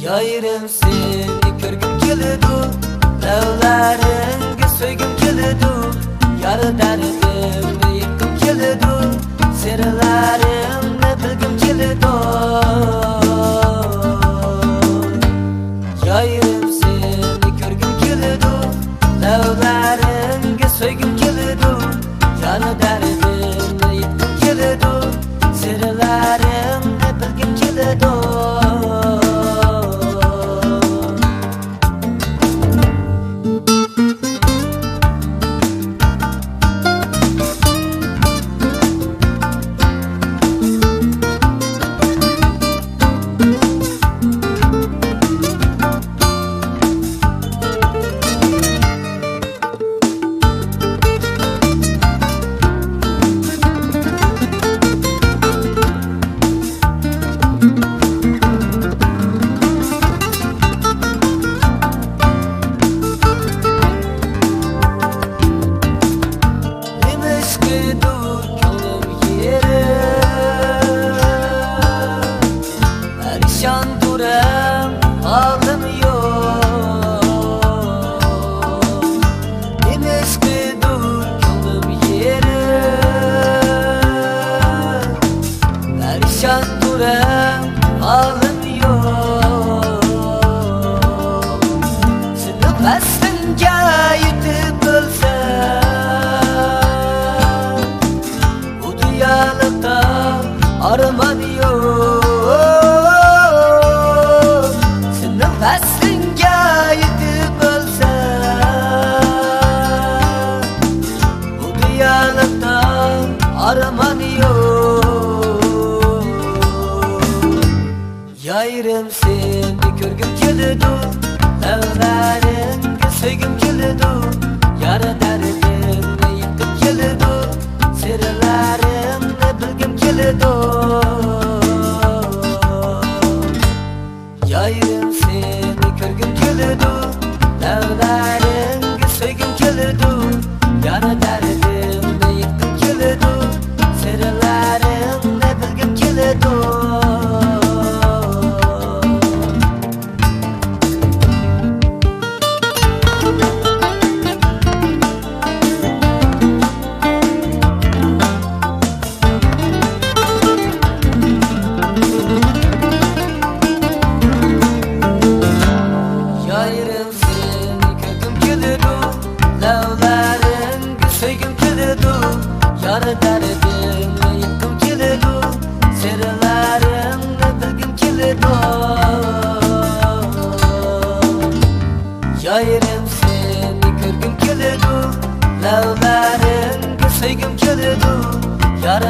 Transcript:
Yayırım seni körgüm kelidu, lavlaringga so'ygim kelidu, yar dardimni yetkim kelidu, sirlarimni bilgim kelidu. Yayırım seni körgüm kelidu, lavlaringga so'ygim kelidu, yar dardimni yetkim kelidu, sirlarimni bilgim kelidu. Aslınca yitip ölsem bu dünyalıkta arman yok. Senin aslınca yitip ölsem bu dünyalıkta arman yok. Yayırım seni körgüm kelidu, lavlaringga so'ygim kelidu, yar dardimni yetkim kelidu, sirlarimni bilgim kelidu. Yayırım seni körgüm kelidu, lavlaringga so'ygim kelidu, yar dardimni yetkim kelidu, sirlarimni bilgim kelidu. Yayırım seni körgüm kelidu, lavlaringga so'ygim kelidu, yar dardimni yetkim kelidu, sirlarimni bilgim kelidu. Yayırım seni körgüm kelidu, lavlaringga so'ygim kelidu, yar